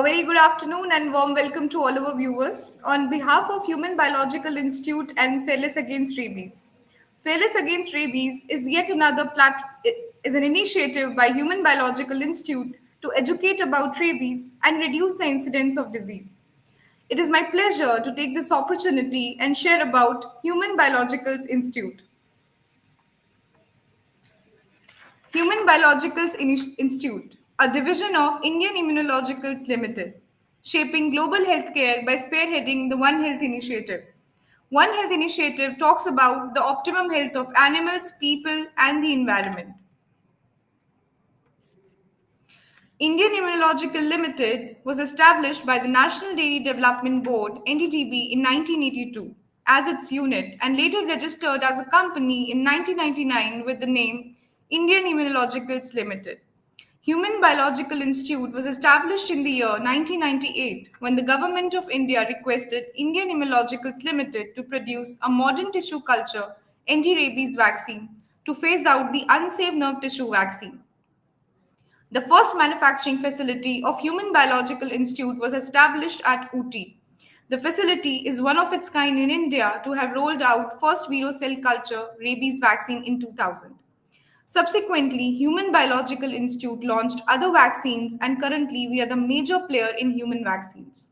A very good afternoon and warm welcome to all our viewers. On behalf of Human Biological Institute and Fearless Against Rabies. Fearless Against Rabies is yet another is an initiative by Human Biological Institute to educate about rabies and reduce the incidence of disease. It is my pleasure to take this opportunity and share about Human Biological Institute. Human Biologicals Institute, a division of Indian Immunologicals Limited, shaping global healthcare by spearheading the One Health Initiative. One Health Initiative talks about the optimum health of animals, people, and the environment. Indian Immunological Limited was established by the National Dairy Development Board (NDDB) in 1982 as its unit and later registered as a company in 1999 with the name Indian Immunologicals Limited. Human Biological Institute was established in the year 1998 when the Government of India requested Indian Immunologicals Limited to produce a modern tissue culture anti-rabies vaccine to phase out the unsafe nerve tissue vaccine. The first manufacturing facility of Human Biological Institute was established at Ooty. The facility is one of its kind in India to have rolled out first vero cell culture rabies vaccine in 2000. Subsequently, Human Biological Institute launched other vaccines and currently we are the major player in human vaccines.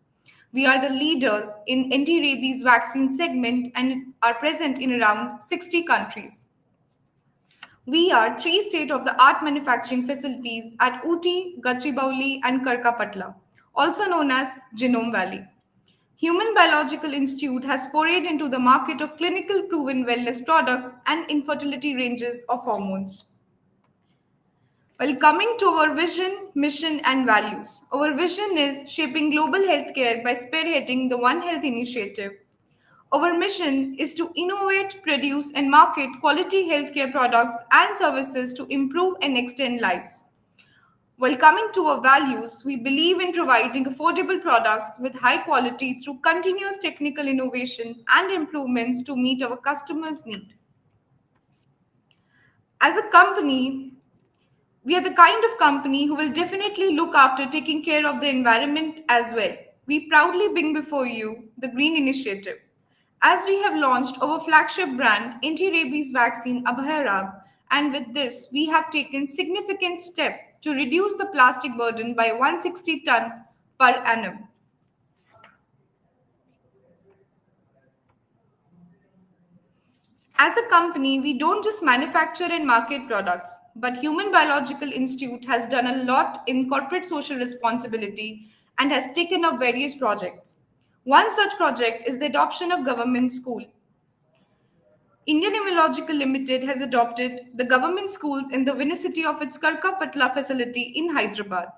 We are the leaders in anti-rabies vaccine segment and are present in around 60 countries. We are three state-of-the-art manufacturing facilities at Ooty, Gachibowli, and Karkapatla, also known as Genome Valley. Human Biological Institute has forayed into the market of clinical proven wellness products and infertility ranges of hormones. Well, coming to our vision, mission, and values. Our vision is shaping global healthcare by spearheading the One Health initiative. Our mission is to innovate, produce, and market quality healthcare products and services to improve and extend lives. While coming to our values, we believe in providing affordable products with high quality through continuous technical innovation and improvements to meet our customers' need. As a company, we are the kind of company who will definitely look after taking care of the environment as well. We proudly bring before you the Green Initiative. As we have launched our flagship brand, anti-rabies vaccine Abhairab, and with this, we have taken significant step to reduce the plastic burden by 160 ton per annum. As a company, we don't just manufacture and market products, but Human Biological Institute has done a lot in corporate social responsibility and has taken up various projects. One such project is the adoption of government school. Indian Immunological Limited has adopted the government schools in the vicinity of its Karkapatla facility in Hyderabad.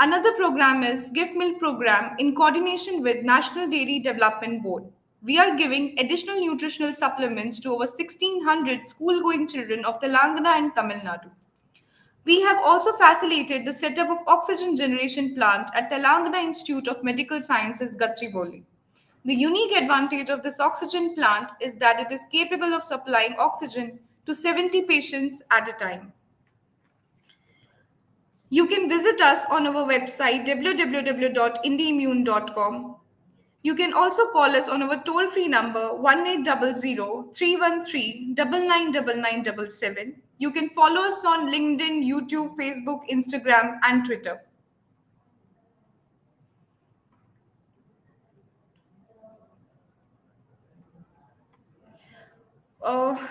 Another program is Gift Milk Program in coordination with National Dairy Development Board. We are giving additional nutritional supplements to over 1,600 school-going children of Telangana and Tamil Nadu. We have also facilitated the setup of oxygen generation plant at Telangana Institute of Medical Sciences, Gachibowli. The unique advantage of this oxygen plant is that it is capable of supplying oxygen to 70 patients at a time. You can visit us on our website www.indieimmune.com. You can also call us on our toll-free number 1800-313-999977. You can follow us on LinkedIn, YouTube, Facebook, Instagram, and Twitter.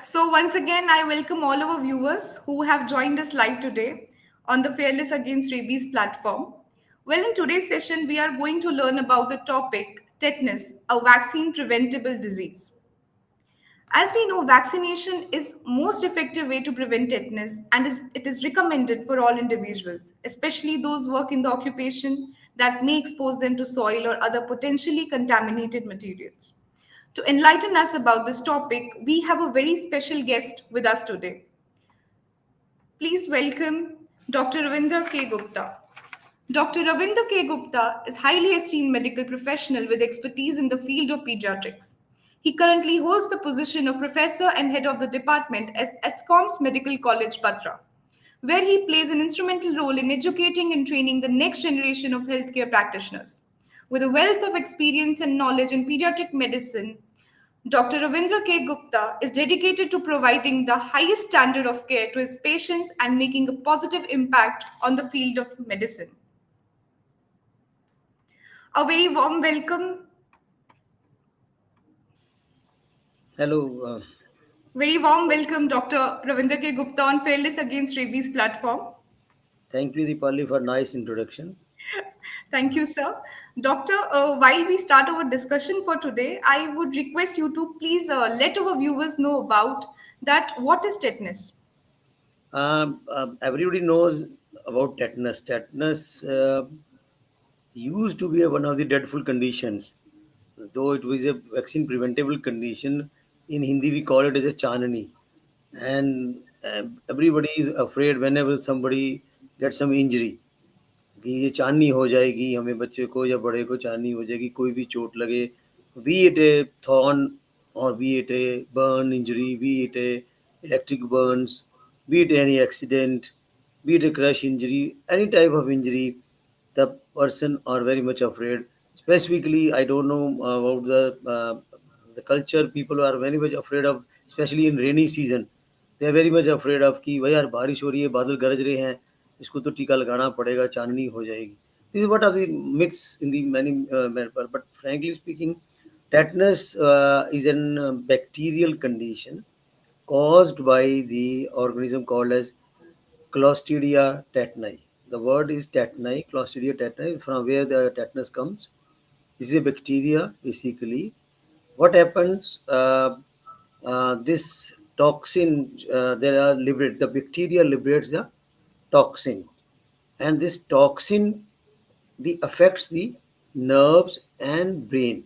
So once again, I welcome all our viewers who have joined us live today on the Fearless Against Rabies platform. Well, in today's session, we are going to learn about the topic tetanus, a vaccine preventable disease. As we know, vaccination is most effective way to prevent tetanus and it is recommended for all individuals, especially those who work in the occupation that may expose them to soil or other potentially contaminated materials. To enlighten us about this topic, we have a very special guest with us today. Please welcome Dr. Ravinder K. Gupta. Dr. Ravinder K. Gupta is highly esteemed medical professional with expertise in the field of pediatrics. He currently holds the position of professor and head of the department at SCOMS Medical College, Patra. where he plays an instrumental role in educating and training the next generation of healthcare practitioners. With a wealth of experience and knowledge in pediatric medicine, Dr. Ravindra K. Gupta is dedicated to providing the highest standard of care to his patients and making a positive impact on the field of medicine. A very warm welcome, Hello, very warm welcome, Dr. Ravindra K. Gupta on Fairness Against Rabies platform. thank you, Deepali, for nice introduction. Thank you, sir. Doctor, while we start our discussion for today, I would request you to please let our viewers know about that what is tetanus. Everybody knows about tetanus. Tetanus used to be one of the dreadful conditions, though it was a vaccine preventable condition. In Hindi, we call it as a chanani, and everybody is afraid whenever somebody gets some injury. कि ये चांदनी हो जाएगी हमें बच्चे को या बड़े को चांदनी हो जाएगी कोई भी चोट लगे B it A thorn or be it a burn injury, be it a electric burns, be it any accident, be it a crash injury, any type of injury, the person are very much afraid. Specifically, I don't know about the culture. People are very much afraid of, especially in rainy season. They are very much afraid of कि भाई यार बारिश हो रही है बादल गरज रहे हैं इसको तो टीका लगाना पड़ेगा चांदनी हो जाएगी. This is what are the myths in the many but frankly speaking, tetanus is a bacterial condition caused by the organism called as Clostridia tetani. The word is tetani, Clostridia tetani, is from where the tetanus comes. This is a bacteria basically. What happens? This toxin, there are liberate. The bacteria liberates the toxin, and this toxin the affects the nerves and brain.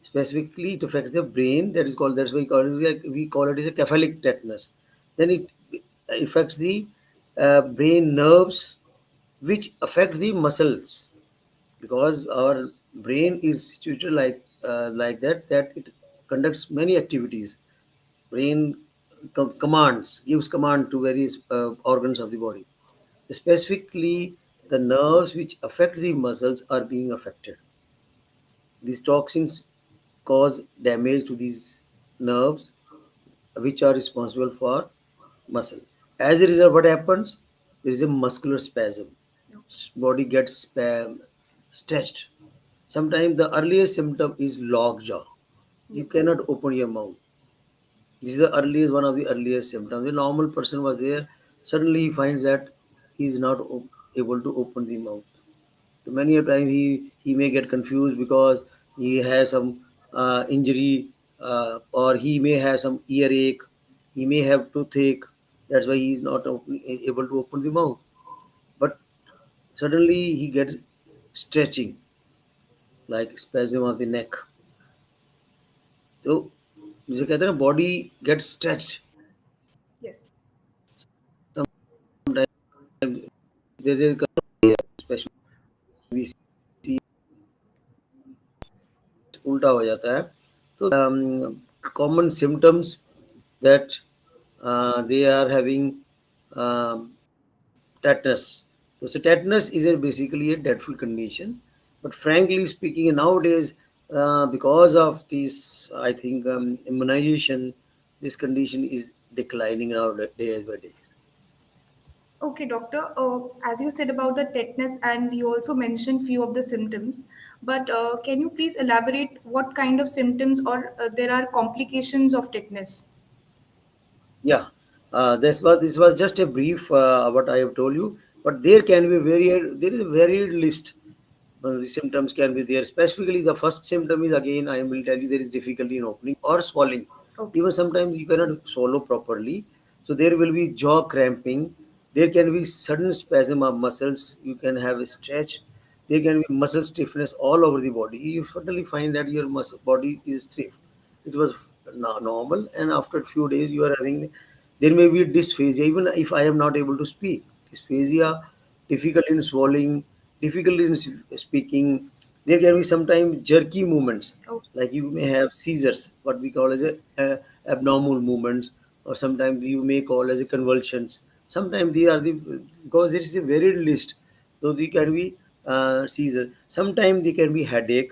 Specifically, it affects the brain. That is called. That's why we call it as a cephalic tetanus. Then it affects the brain nerves, which affect the muscles because our brain is situated like that it conducts many activities. Brain commands gives command to various organs of the body. Specifically, the nerves which affect the muscles are being affected. These toxins cause damage to these nerves, which are responsible for muscle. As a result, what happens? There is a muscular spasm. Body gets stretched. Sometimes the earliest symptom is lockjaw. You Yes. cannot open your mouth. This is the earliest one of the earliest symptoms. A normal person was there. Suddenly he finds that he is not able to open the mouth. So many a time he may get confused because he has some injury or he may have some earache. He may have toothache. That's why he is not able to open the mouth. But suddenly he gets stretching like spasm of the neck. तो मुझे कहते हैं ना body get stretched Yes. Sometime there is specially we see उल्टा हो जाता है तो common symptoms that they are having tetanus. So tetanus is basically a dreadful condition. But frankly speaking, nowadays, because of this, I think immunization, this condition is declining now day by day. Okay, doctor. As you said about the tetanus, and you also mentioned few of the symptoms, but can you please elaborate what kind of symptoms or there are complications of tetanus? Yeah, this was just a brief what I have told you, but there can be varied. There is a varied list. The symptoms can be there. Specifically, the first symptom is again I will tell you there is difficulty in opening or swallowing. Okay. Even sometimes you cannot swallow properly, so there will be jaw cramping. There can be sudden spasm of muscles. You can have a stretch. There can be muscle stiffness all over the body. You suddenly find that your muscle body is stiff. It was normal, and after a few days, you are having. There may be dysphagia. Even if I am not able to speak, dysphagia, difficulty in swallowing, difficulty in speaking. There can be sometimes jerky movements, Okay. like you may have seizures, what we call as a abnormal movements, or sometimes you may call as a convulsions. Sometimes they are the, because there is a varied list. So they can be seizure. Sometimes they can be headache.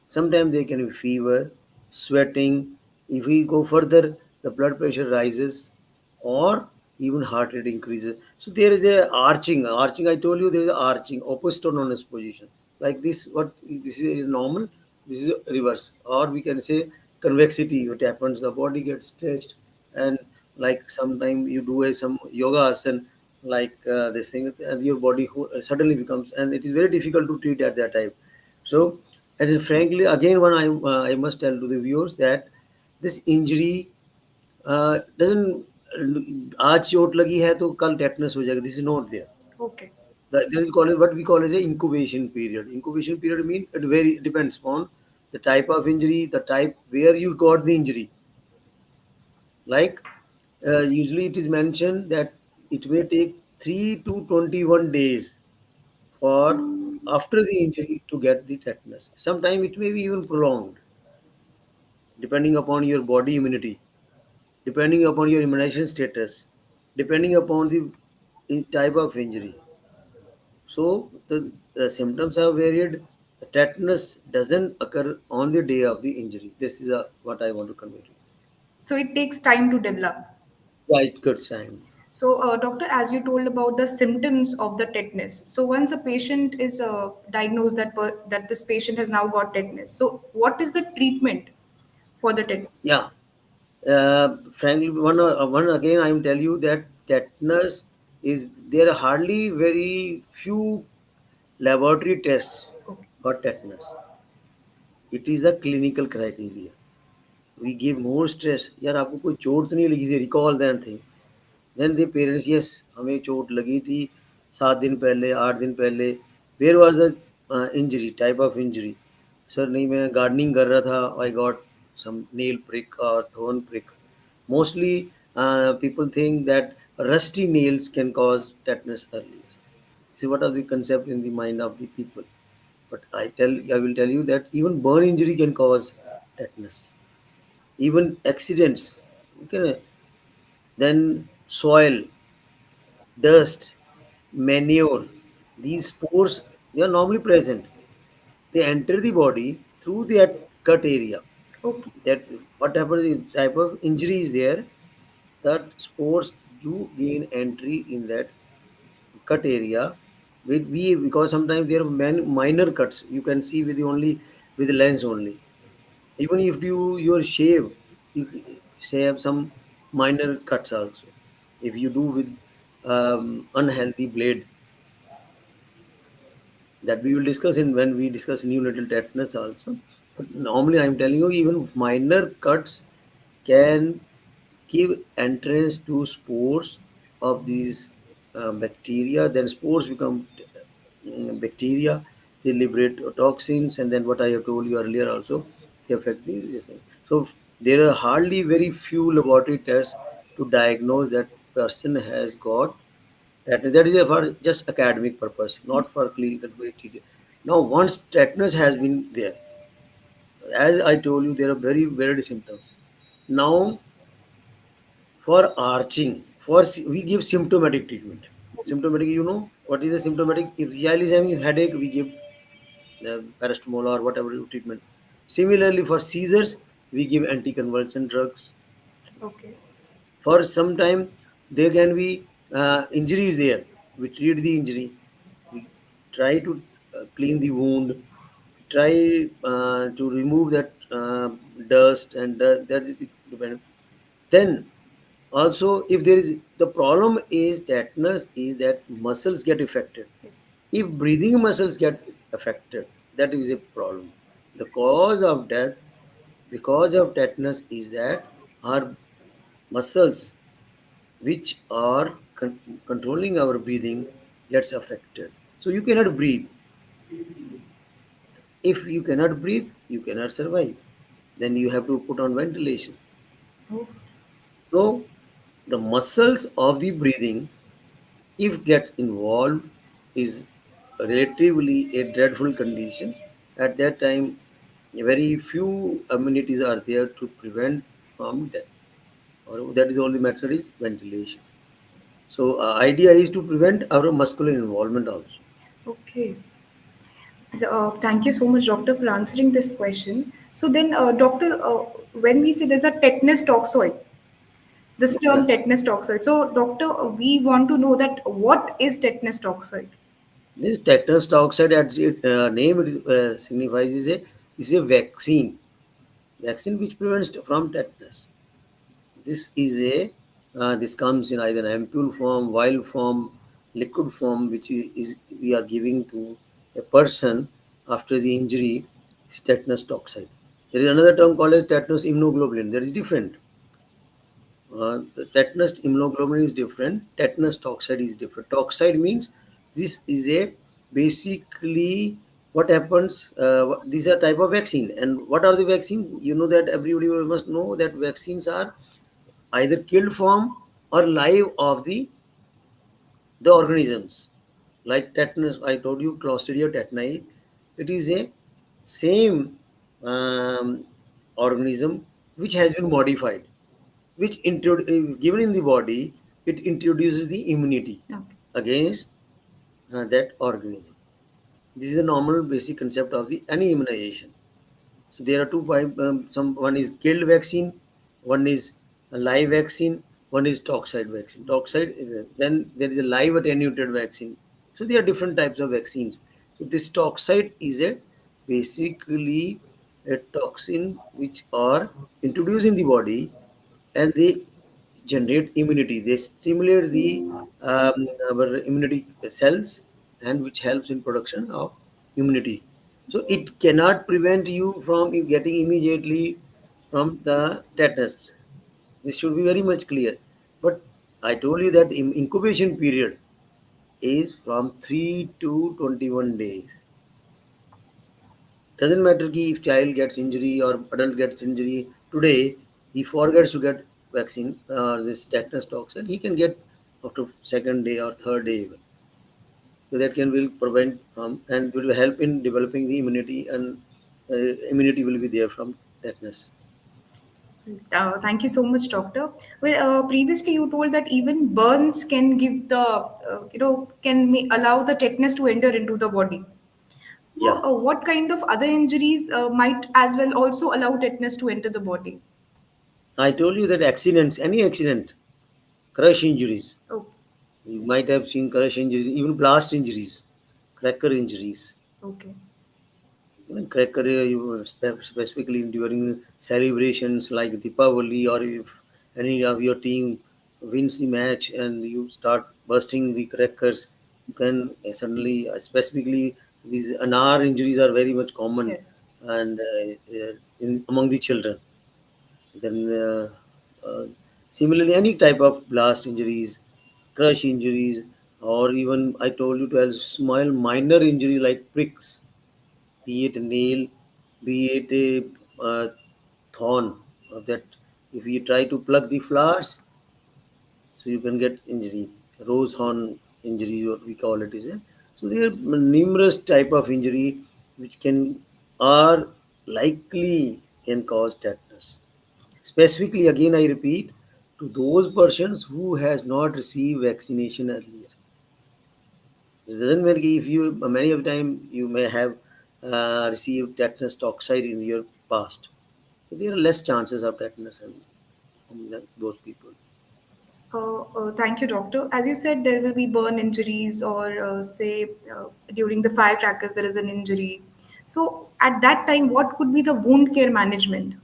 Sometimes there can be fever, sweating. If we go further, the blood pressure rises, or even heart rate increases. So there is a arching. Arching, I told you there is a arching, opposite to non position. Like this, what this is normal, this is a reverse. Or we can say convexity, what happens, the body gets stretched, and like sometimes you do some yoga asana, like this thing, and your body suddenly becomes, and it is very difficult to treat at that time. So, and frankly, again, one I must tell to the viewers that this injury doesn't, आज चोट लगी है तो कल tetanus हो जाएगा. This is not there. Okay. There is called what we call as a incubation period. Incubation period means it very depends on the type of injury, the type where you got the injury. Like usually it is mentioned that it may take 3 to 21 days for after the injury to get the tetanus. Sometimes it may be even prolonged, depending upon your body immunity, depending upon your immunization status, depending upon the type of injury. So the symptoms are varied. Tetanus doesn't occur on the day of the injury. This is what I want to convey to you. So it takes time to develop. Yeah, it cuts time. So, doctor, as you told about the symptoms of the tetanus, so once a patient is diagnosed that this patient has now got tetanus, so what is the treatment for the tetanus? Yeah. Frankly, one again, I will tell you that tetanus is, there are hardly very few laboratory tests Okay. for tetanus. It is a clinical criteria. We give more stress. यार आपको कोई चोट तो नहीं लगी थी, recall that thing. Then the parents, yes, हमें चोट लगी थी 7 दिन पहले, 8 दिन पहले. Where was the injury? Type of injury? Sir नहीं, मैं गार्डनिंग कर रहा था. I got some nail prick or thorn prick. Mostly people think that rusty nails can cause tetanus earlier. See what are the concept in the mind of the people. But I will tell you that even burn injury can cause tetanus. Even accidents. Okay, then soil, dust, manure, these spores, they are normally present. They enter the body through that cut area. Okay. That what happens is type of injury is there, that spores do gain entry in that cut area. With we, because sometimes there are minor cuts you can see with the only with the lens only. Even if you your shave, you have some minor cuts also. If you do with unhealthy blade, that we will discuss in when we discuss neonatal tetanus also. But normally, I'm telling you, even minor cuts can give entrance to spores of these bacteria. Then spores become bacteria. They liberate toxins, and then what I have told you earlier also, they affect these things. So there are hardly very few laboratory tests to diagnose that person has got that is for just academic purpose, not for clinical treatment. Now, once tetanus has been there, as I told you, there are very varied symptoms. Now, for arching, we give symptomatic treatment. Symptomatic, you know what is the symptomatic? If child is having headache, we give paracetamol or whatever treatment. Similarly, for seizures, we give anticonvulsant drugs. Okay. For some time, there can be injuries there. We treat the injury. We try to clean the wound. Try to remove that dust, and that is dependent. Then also, if there is, the problem is tetanus is that muscles get affected. Yes. If breathing muscles get affected, that is a problem. The cause of death because of tetanus is that our muscles which are controlling our breathing gets affected. So you cannot breathe. If you cannot breathe, you cannot survive. Then you have to put on ventilation. Oh. So the muscles of the breathing, if get involved, is relatively a dreadful condition. At that time, very few amenities are there to prevent from death. Or that is the only method is ventilation. So idea is to prevent our muscular involvement also. Okay. Thank you so much, doctor, for answering this question. So then, doctor, when we say there's a tetanus toxoid, this Yeah. term tetanus toxoid. So, doctor, we want to know that what is tetanus toxoid? This tetanus toxoid, as its name signifies, is a vaccine. Vaccine which prevents from tetanus. This comes in either ampule form, vial form, liquid form, which is we are giving to a person after the injury. Is tetanus toxoid. There is another term called as tetanus immunoglobulin. That is different. The tetanus immunoglobulin is different. Tetanus toxoid is different. Toxoid means this is a basically what happens. These are type of vaccine. And what are the vaccine? You know that everybody must know that vaccines are either killed form or live of the organisms. Like tetanus, I told you Clostridia tetani. It is a same organism which has been modified, which given in the body, it introduces the immunity Okay. against that organism. This is the normal basic concept of the any immunization. So there are two type. Some one is killed vaccine, one is a live vaccine, one is toxide vaccine. Toxide is then there is a live attenuated vaccine. So there are different types of vaccines. So this toxide is a basically a toxin which are introduced in the body, and they generate immunity. They stimulate the our immunity cells, and which helps in production of immunity. So it cannot prevent you from getting immediately from the tetanus. This should be very much clear. But I told you that incubation period is from 3 to 21 days. Doesn't matter ki if child gets injury or adult gets injury today, he forgets to get vaccine or this tetanus toxin, he can get after second day or third day even. So that can will prevent from and will help in developing the immunity, and immunity will be there from tetanus. Thank you so much, doctor. Well, previously you told that even burns can give the, allow the tetanus to enter into the body. So, Yeah, what kind of other injuries might as well also allow tetanus to enter the body? I told you that accidents, any accident, crush injuries. Oh, You might have seen crush injuries, even blast injuries, cracker injuries. okay. Cracker, specifically during celebrations like Deepavali, or if any of your team wins the match and you start bursting the crackers, you can suddenly, specifically, these anar injuries are very much common, Yes. and among the children. Then, similarly, any type of blast injuries, crush injuries, or even I told you to have small minor injury like pricks, be it a nail, be it a thorn of that. If you try to pluck the flowers, so you can get injury. Rose horn injury, what we call it is a. So there are numerous type of injury which can are likely can cause tetanus. Specifically, again I repeat, to those persons who has not received vaccination earlier. It doesn't matter if you many of the time you may have received tetanus toxide in your past. So there are less chances of tetanus among those people. Thank you, doctor. As you said, there will be burn injuries, or say during the firecrackers there is an injury. So at that time, what could be the wound care management?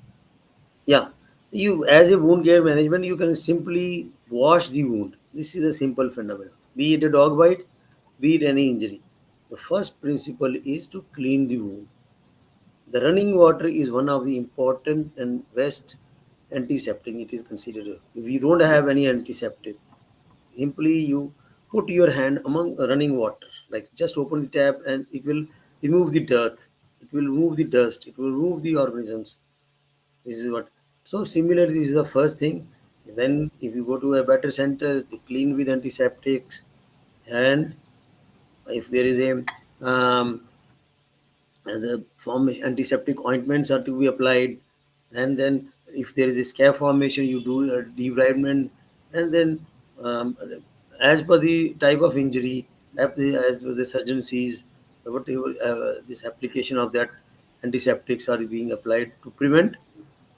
Yeah, you as a wound care management, you can simply wash the wound. This is a simple phenomenon. Be it a dog bite, be it any injury. The first principle is to clean the wound. The running water is one of the important and best antiseptic it is considered. If you don't have any antiseptic, simply you put your hand among running water, like just open the tap and it will remove the dirt, it will remove the dust, it will remove the organisms. This is what. So similarly, this is the first thing. Then if you go to a better center, they clean with antiseptics, and if there is a the form antiseptic ointments are to be applied, and then if there is a scab formation, you do a debridement, and then as per the type of injury, as per the surgeon sees, whatever this application of that antiseptics are being applied to prevent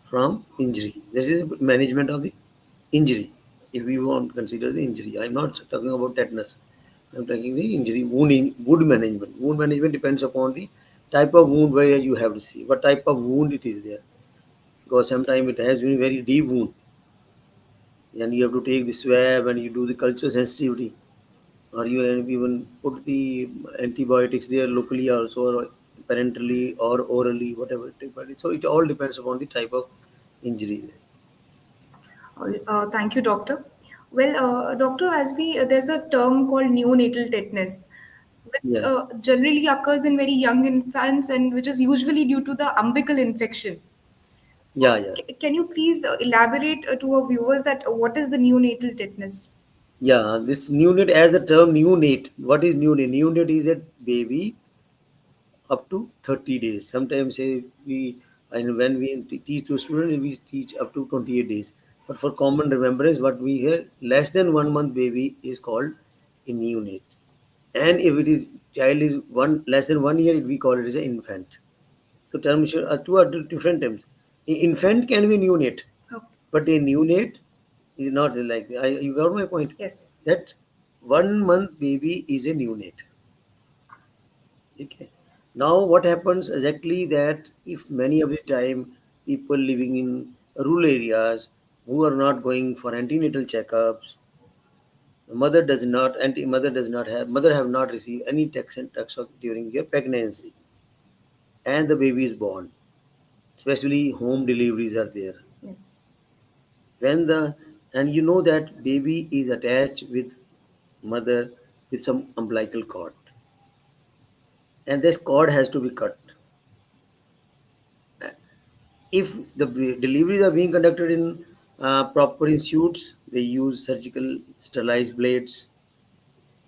from injury. This is management of the injury. If we want to consider the injury, I'm not talking about tetanus. I'm talking the injury wound management. Wound management depends upon the type of wound where you have received, what type of wound it is there. Because sometimes it has been very deep wound, and you have to take the swab and you do the culture sensitivity, or you even put the antibiotics there locally also, or parentally or orally, whatever it is. So it all depends upon the type of injury. Thank you, doctor. Well, doctor, as we there's a term called neonatal tetanus, which Yeah, generally occurs in very young infants and which is usually due to the umbilical infection. yeah, yeah, Can you please elaborate to our viewers that what is the neonatal tetanus? yeah. This neonate, as the term neonate. What is neonate? Neonate is a baby up to 30 days. Sometimes say we, and when we teach to students, we teach up to 28 days. But for common remembrance, what we hear, less than 1 month baby is called a neonate. And if it is child is one less than 1 year, we call it as an infant. So terms are two are different terms. Infant can be neonate, Okay. but a neonate is not like you got my point. Yes. That 1 month baby is a neonate. Okay. Now what happens exactly that if many of the time people living in rural areas who are not going for antenatal checkups, the mother does not have mother have not received any text during their pregnancy, and the baby is born. Especially home deliveries are there. Yes. When the and you know that baby is attached with mother with some umbilical cord, and this cord has to be cut. If the deliveries are being conducted in proper institutes, they use surgical sterilized blades,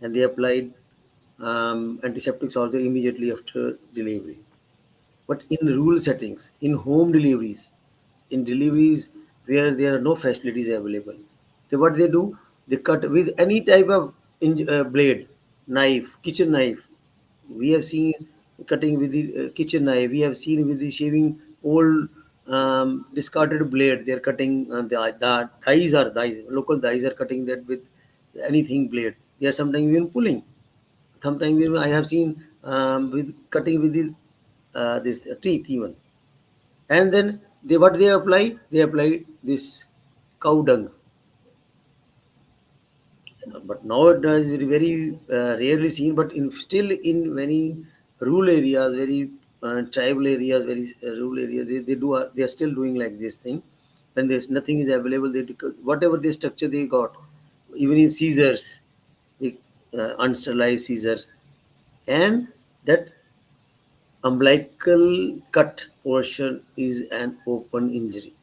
and they applied antiseptics also immediately after delivery. But in rural settings, in home deliveries, in deliveries where there are no facilities available, what they do, they cut with any type of blade, knife, kitchen knife. We have seen cutting with the kitchen knife. We have seen with the shaving old discarded blade. They are cutting the thighs. Local thighs are cutting that with anything blade. They are sometimes even pulling. Sometimes even I have seen with cutting with the this teeth even. And then they apply this cow dung. But now it is very rarely seen. But still in many rural areas, very tribal areas, very rural areas, they are still doing like this thing. When there's nothing is available, they do, whatever the structure they got, even in Caesars, the unsterilized Caesars, and that umbilical cut portion is an open injury.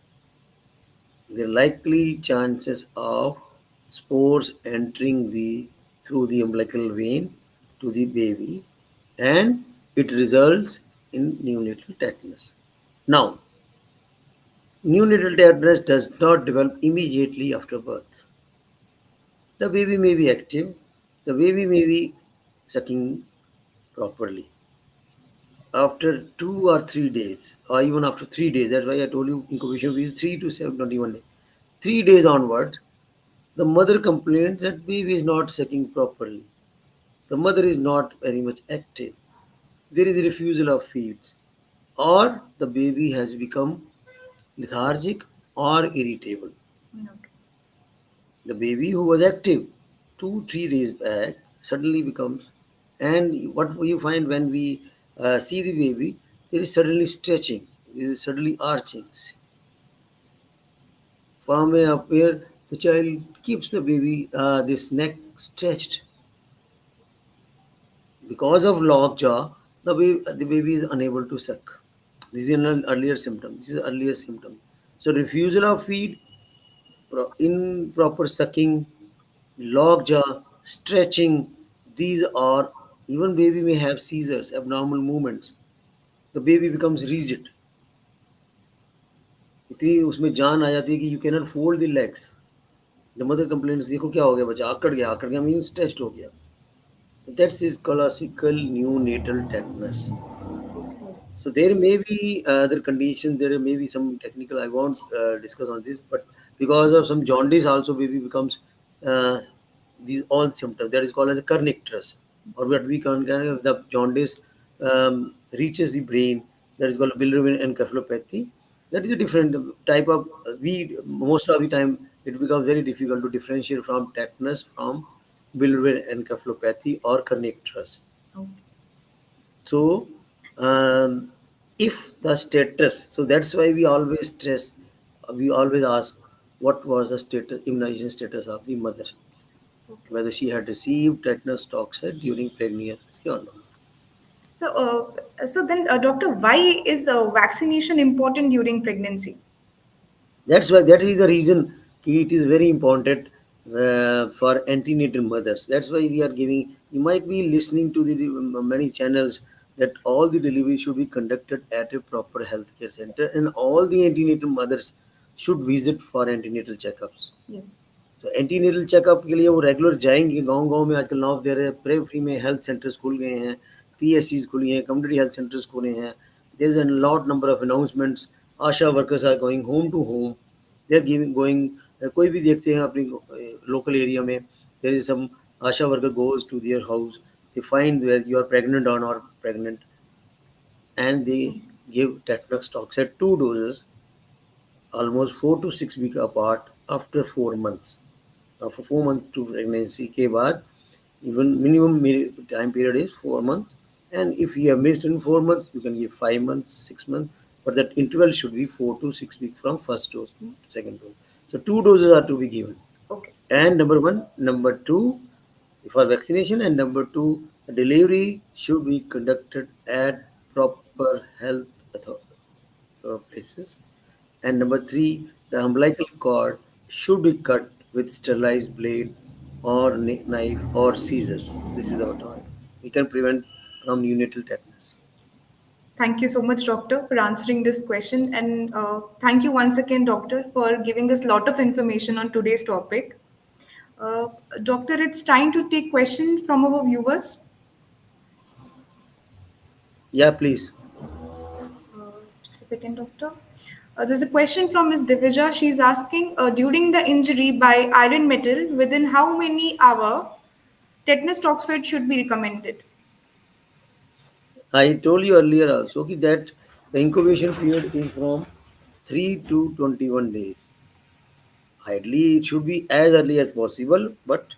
The likely chances of spores entering the through the umbilical vein to the baby, and it results in neonatal tetanus. Now, neonatal tetanus does not develop immediately after birth. The baby may be active, the baby may be sucking properly. After 2 or 3 days, or even after 3 days, that's why I told you incubation is 3 to 7 21 days. 3 days onward, the mother complains that baby is not sucking properly. The mother is not very much active. There is a refusal of feeds, or the baby has become lethargic or irritable. Okay. The baby who was active 2 3 days back suddenly becomes, and what you find when we see the baby, there is suddenly stretching, there is suddenly arching. From up where the child keeps the baby, this neck stretched. Because of lockjaw, the baby is unable to suck. This is an earlier symptom. This is earlier symptom. So refusal of feed, improper sucking, lockjaw, stretching. These are, even baby may have seizures, abnormal movements. The baby becomes rigid. इतनी उसमें जान आ जाती है कि you cannot fold the legs. The mother complains, देखो क्या हो गया बच्चा, आकड़ गया means test हो गया. That's is classical neonatal tetanus. Okay. So there may be other conditions. There may be some technical. I won't discuss on this, but because of some jaundice, also baby becomes uh, these all symptoms. That is called as a kernicterus, or what we can the jaundice reaches the brain. That is called bilirubin encephalopathy. That is a different type of. We most of the time it becomes very difficult to differentiate from tetanus from bilirubin encephalopathy or kernicterus. Okay. So, if the status, so that's why we always stress, we always ask what was the status, immunization status of the mother, Okay. whether she had received tetanus toxin during pregnancy or not. So then, doctor, why is vaccination important during pregnancy? That's why that is the reason it is very important for antenatal mothers. That's why we are giving. You might be listening to the many channels that all the delivery should be conducted at a proper healthcare center, and all the antenatal mothers should visit for antenatal checkups. Yes. तो antenatal checkup के लिए वो regular जाएंगे गांव-गांव में आजकल नाव दे रहे हैं प्रे फ्री में हेल्थ सेंटर्स खुल गए हैं पीएससीज खुली हैं कम्युनिटी हेल्थ सेंटर्स खुले हैं there is a lot number of announcements ASHA workers are going home to home they are giving going कोई भी देखते हैं अपनी लोकल एरिया में there is some ASHA worker goes to their house they find where you are pregnant और not pregnant and they give tetanus tox at 2 doses almost 4 to 6 weeks apart after 4 months. After 4 months to pregnancy के बाद even minimum time period is 4 months, and if you have missed in 4 months you can give 5 months 6 months, but that interval should be 4 to 6 weeks from first dose to second dose. So 2 doses are to be given, Okay. and number one, number two, for vaccination, and number two, delivery should be conducted at proper health places, and number three, the umbilical cord should be cut with sterilized blade or knife or scissors. This is our time. We can prevent from neonatal tetanus. Thank you so much, doctor, for answering this question. And thank you once again, doctor, for giving us a lot of information on today's topic. Uh, Doctor, it's time to take questions from our viewers. Yeah, please. Just a second, doctor. There's a question from Ms. Divija. She's asking, during the injury by iron metal, within how many hours tetanus toxoid should be recommended? I told you earlier also that the incubation period is from 3 to 21 days. Ideally, it should be as early as possible, but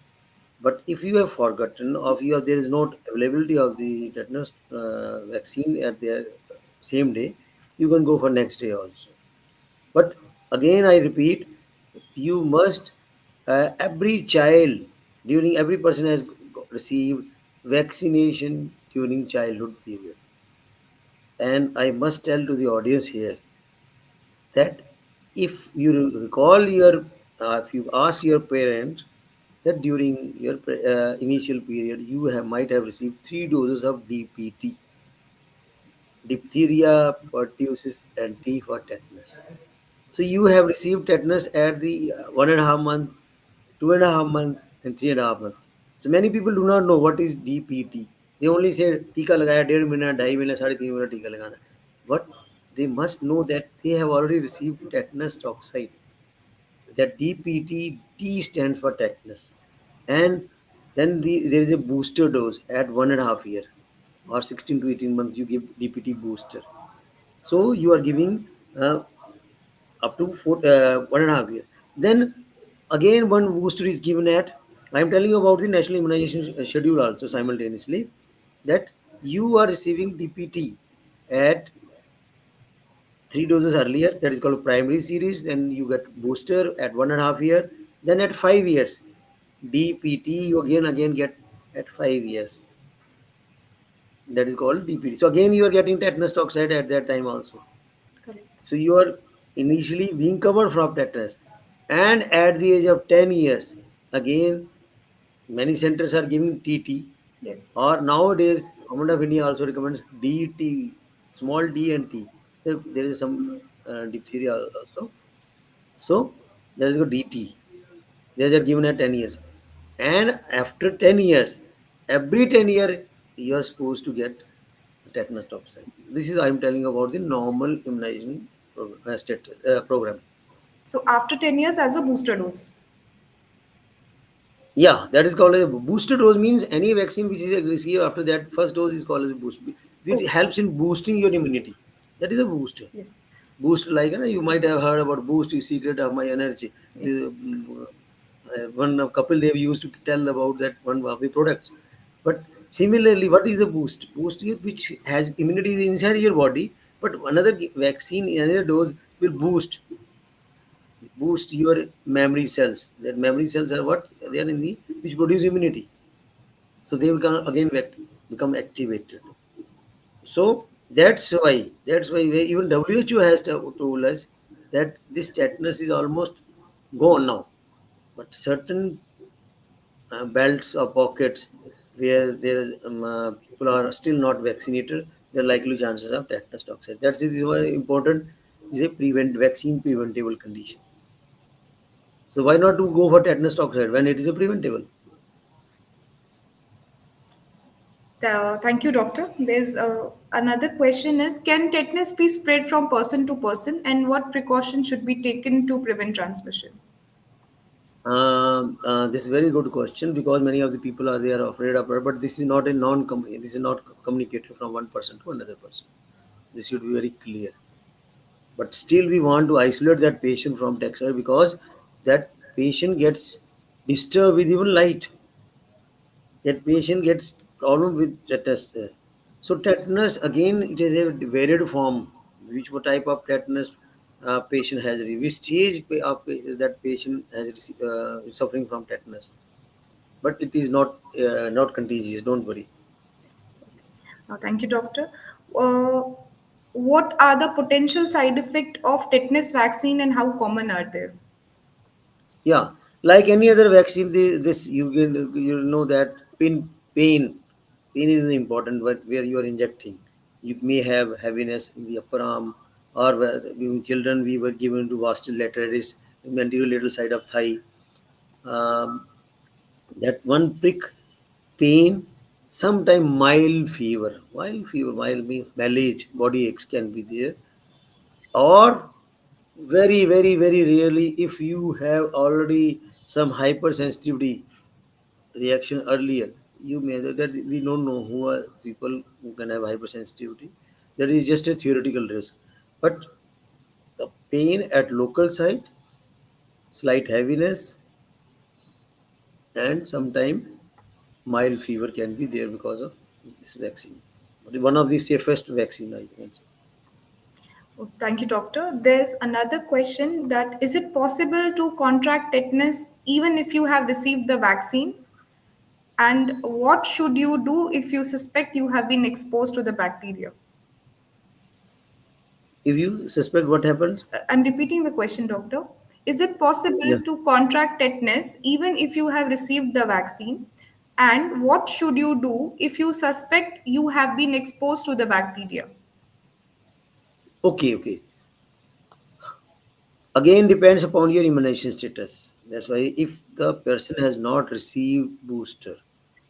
if you have forgotten or you have, there is not availability of the tetanus vaccine at the same day, you can go for next day also. But again, I repeat, you must every child during every person has received vaccination during childhood period, and I must tell to the audience here that if you recall your if you ask your parents that during your initial period you might have received 3 doses of DPT, diphtheria, pertussis, and T for tetanus. So you have received tetanus at the 1.5 month, 2.5 months, and 3.5 months. So many people do not know what is DPT. They only say टीका लगाया 1.5 महीना 2.5 महीना 3.5 महीना टीका लगाना. But they must know that they have already received tetanus toxide. That DPT, T stands for tetanus, and then there is a booster dose at 1.5 year or 16 to 18 months. You give DPT booster. So you are giving up to 1.5 years. Then again, one booster is given at. I am telling you about the national immunization schedule also simultaneously. That you are receiving DPT at 3 doses earlier. That is called primary series. Then you get booster at 1.5 year. Then at 5 years, DPT you again get at 5 years. That is called DPT. So again, you are getting tetanus toxide at that time also. Correct. So you are initially being covered from tetanus. And at the age of 10 years, again, many centers are giving TT, Yes. or nowadays, Government of India also recommends DT, small d and T. There is some diphtheria also. So there is a DT. They are given at 10 years. And after 10 years, every 10 year, you are supposed to get tetanus toxoid. This is I am telling about the normal immunization program. So after 10 years as a booster dose. Yeah, that is called a booster dose. Means any vaccine which is received after that first dose is called as a boost. It Okay. helps in boosting your immunity. That is a booster. Yes. Boost, like you might have heard about boost is secret of my energy. Yeah. One couple they used to tell about that one of the products. But similarly, what is the boost? Boost which has immunity inside your body, but another vaccine, another dose will boost your memory cells. That memory cells are what they are in the which produce immunity. So they will again become activated. So that's why even WHO has told us that this tetanus is almost gone now. But certain belts or pockets where people are still not vaccinated, there are likely chances of tetanus toxoid. That's this is why important is a vaccine preventable condition. So why not to go for tetanus toxoid when it is a preventable? Thank you, doctor. There's another question is, can tetanus be spread from person to person, and what precautions should be taken to prevent transmission? This is a very good question because many of the people are they are afraid of it, but this is not a this is not communicated from one person to another person. This should be very clear. But still, we want to isolate that patient from Texas because that patient gets disturbed with even light. That patient gets problem with tetanus. So tetanus again, it is a varied form. Which type of tetanus patient has, which stage of that patient has suffering from tetanus. But it is not contagious. Don't worry. Thank you, doctor. Uh, what are the potential side effects of tetanus vaccine, and how common are they? Yeah, like any other vaccine, this you know that pain is important. Where you are injecting, you may have heaviness in the upper arm, or in children we were given to vascular lateralis, the anterior lateral side of thigh. Um, that one prick pain, sometime mild means malaise, body aches can be there, or very rarely if you have already some hypersensitivity reaction earlier, you may that we don't know who are people who can have hypersensitivity. That is just a theoretical risk. But the pain at local site, slight heaviness, and sometime mild fever can be there because of this vaccine. But one of the safest vaccine I can say. Oh, thank you, doctor. There's another question, that is it possible to contract tetanus even if you have received the vaccine? And what should you do if you suspect you have been exposed to the bacteria? If you suspect what happens, I'm repeating the question, doctor. Is it possible yeah. to contract tetanus even if you have received the vaccine? And what should you do if you suspect you have been exposed to the bacteria? Okay. Again depends upon your immunization status. That's why if the person has not received booster,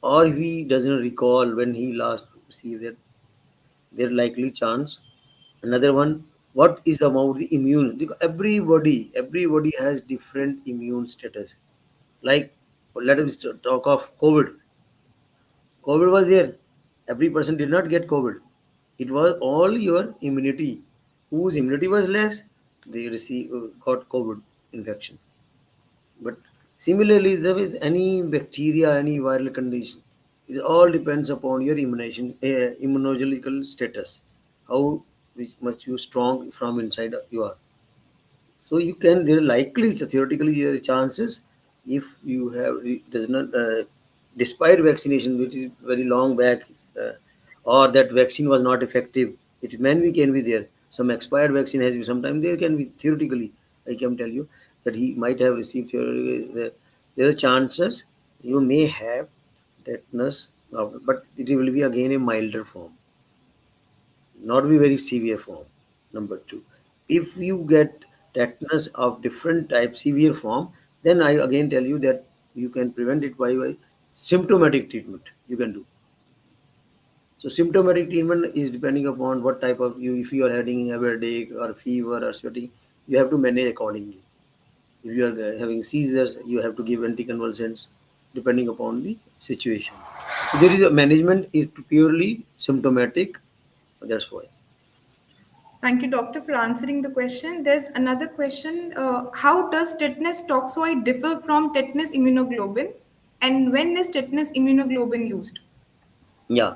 or if he doesn't recall when he last received it, there likely chance. Another one, what is about the immune? Because everybody has different immune status. Like let us talk of COVID. COVID was there. Every person did not get COVID. It was all your immunity. Whose immunity was less, they got COVID infection. But similarly, there is any bacteria, any viral condition. It all depends upon your immunological status, how much you strong from inside you are. So you can there are likely theoretically there are chances if you have does not despite vaccination which is very long back uh, or that vaccine was not effective. It can be there. Some expired vaccine has been sometimes there can be theoretically I can tell you that he might have received there are chances you may have tetanus, but it will be again a milder form, not be very severe form. Number two, if you get tetanus of different type severe form, Then I again tell you that you can prevent it by symptomatic treatment. You can do. So symptomatic treatment is depending upon what type of you. If you are having a headache or fever or sweating, you have to manage accordingly. If you are having seizures, you have to give anticonvulsants depending upon the situation. So there is a management is purely symptomatic. That's why. Thank you, doctor, for answering the question. There's another question. How does tetanus toxoid differ from tetanus immunoglobulin? And when is tetanus immunoglobulin used? Yeah.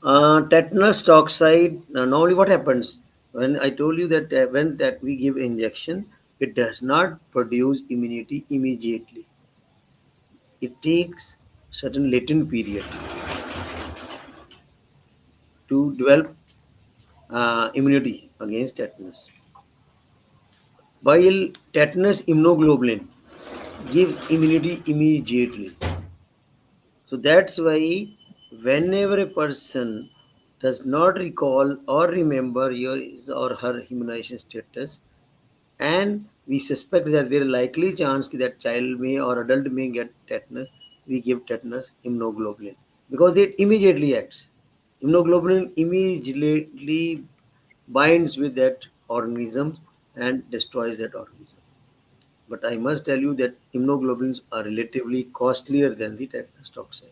Tetanus toxide. Normally, what happens when I told you that when that we give injection, Yes. it does not produce immunity immediately. It takes certain latent period to develop immunity against tetanus. While tetanus immunoglobulin give immunity immediately. So that's why whenever a person does not recall or remember his or her immunization status, and we suspect that there is likely chance that child may or adult may get tetanus, we give tetanus immunoglobulin because it immediately acts. Immunoglobulin immediately binds with that organism and destroys that organism. But I must tell you that immunoglobulins are relatively costlier than the tetanus toxoid.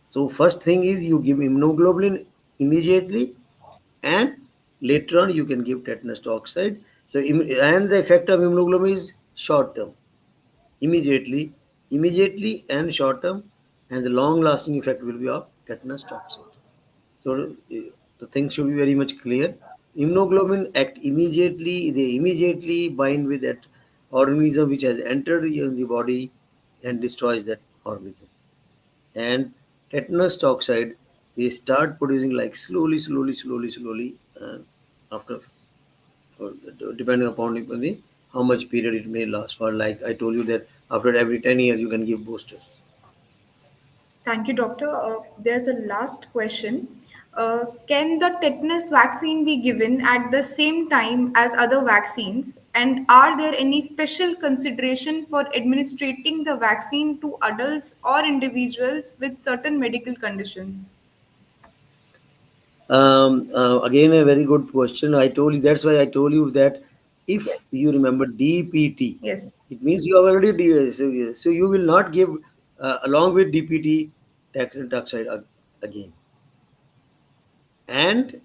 So first thing is you give immunoglobulin immediately, and later on you can give tetanus toxoid. So and the effect of immunoglobulin is short term, immediately, immediately and short term, and the long lasting effect will be of tetanus toxoid. So the things should be very much clear. Immunoglobulin act immediately; they immediately bind with that organism which has entered the body and destroys that organism. And tetanus toxide they start producing like slowly after for, depending upon the how much period it may last for. Like I told you that after every 10 years you can give boosters. Thank you, doctor. There's a last question. Can the tetanus vaccine be given at the same time as other vaccines? And are there any special consideration for administrating the vaccine to adults or individuals with certain medical conditions? Again, a very good question. I told you that's why I told you that if you remember DPT, Yes. it means you have already so you will not give along with DPT dioxide again. And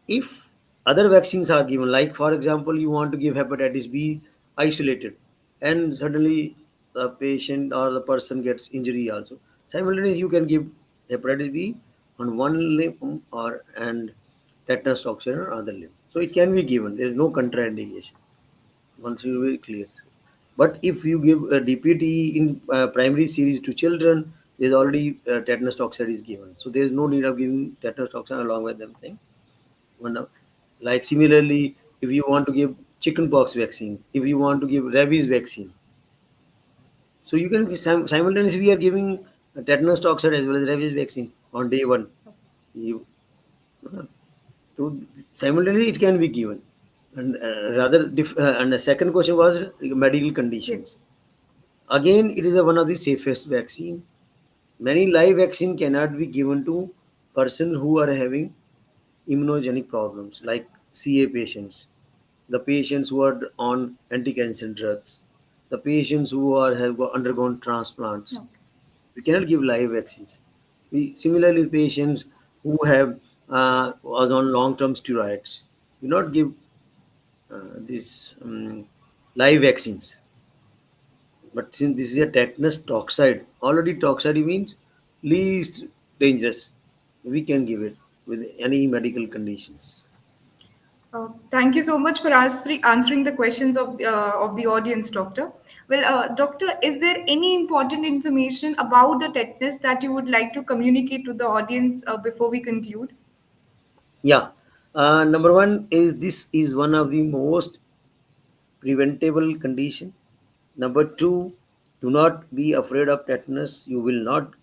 if other vaccines are given, like for example, you want to give hepatitis B isolated, and suddenly the patient or the person gets injury also, simultaneously you can give hepatitis B on one limb or and tetanus toxin on other limb. So it can be given. There is no contraindication. Once you will be clear. But if you give a DPT in primary series to children, there's already tetanus toxin is given. So there is no need of giving tetanus toxin along with them thing. One like similarly, if you want to give chickenpox vaccine, if you want to give rabies vaccine, so you can simultaneously we are giving tetanus toxoid as well as rabies vaccine on day one. You so simultaneously it can be given. And and the second question was medical Yes. conditions. Again, it is one of the safest vaccine. Many live vaccine cannot be given to person who are having immunogenic problems like CA patients, the patients who are on anti-cancer drugs, the patients who are have undergone transplants. Okay. We cannot give live vaccines. We similarly patients who have was on long-term steroids. We not give these live vaccines. But since this is a tetanus toxide, already toxide means least dangerous. We can give it with any medical conditions. Thank you so much for answering the questions of the audience, doctor. Well, doctor, is there any important information about the tetanus that you would like to communicate to the audience before we conclude? Yeah. Number one is this is one of the most preventable condition. Number two, do not be afraid of tetanus. You will not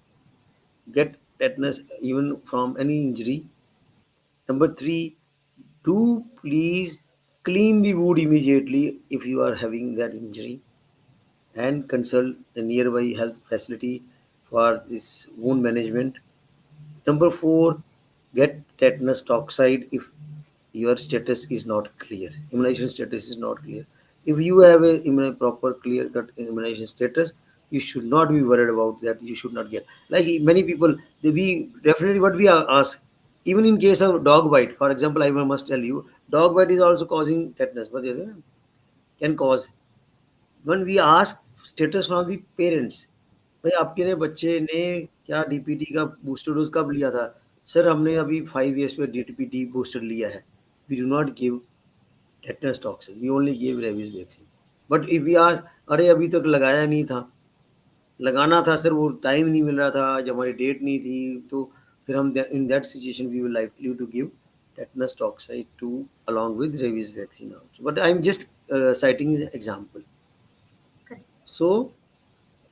get tetanus even from any injury. Number three, do please clean the wound immediately if you are having that injury. and consult a nearby health facility for this wound management. Number four, get tetanus toxide if your status is not clear. Immunization status is not clear. If you have a proper clear cut immunization status, you should not be worried about that. You should not get, like many people, they be definitely what we ask. Even in case of dog bite, for example, I must tell you, dog bite is also causing tetanus, but can cause. When we ask status from the parents, भाई आपके ने बच्चे ने क्या DPT का booster dose कब लिया था? सर हमने अभी 5 years पे डीपीटी बूस्टर लिया है. We do not give tetanus toxin. We only give rabies vaccine. But if we ask, अरे अभी तक लगाया नहीं था, लगाना था सर, वो टाइम नहीं मिल रहा था, आज हमारी डेट नहीं थी, तो फिर हम in that situation we will likely to give tetanus toxide to along with rabies vaccine also. But I'm just citing the example. Correct. So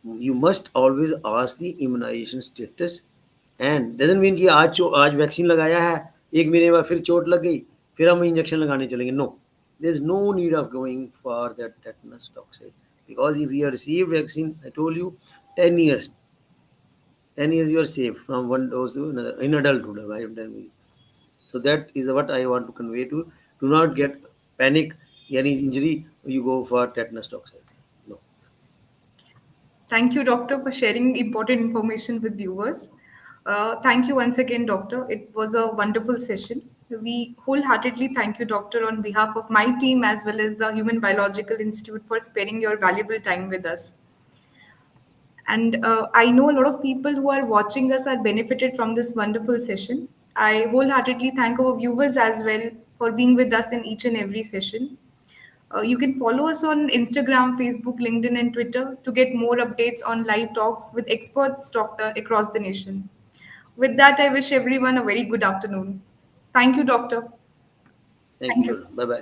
you must always ask the immunization status, and doesn't mean कि आज vaccine लगाया है, एक महीने बाद फिर चोट लग गई, फिर हम इंजेक्शन लगाने चलेंगे. No, there is no need of going for that tetanus toxin, because if you receive vaccine, I told you, 10 years, 10 years you are safe from one dose to another in adulthood, right? So that is what I want to convey to. Do not get panic, any injury, you go for tetanus toxin. No. Thank you, Doctor, for sharing important information with viewers. Thank you once again, Doctor. It was a wonderful session. We wholeheartedly thank you, Doctor, on behalf of my team as well as the Human Biological Institute for sparing your valuable time with us. And I know a lot of people who are watching us are benefited from this wonderful session. I wholeheartedly thank our viewers as well for being with us in each and every session. You can follow us on Instagram, Facebook, LinkedIn, and Twitter to get more updates on live talks with experts doctor across the nation. With that, I wish everyone a very good afternoon. Thank you, doctor. Thank Thank you. you. Bye bye.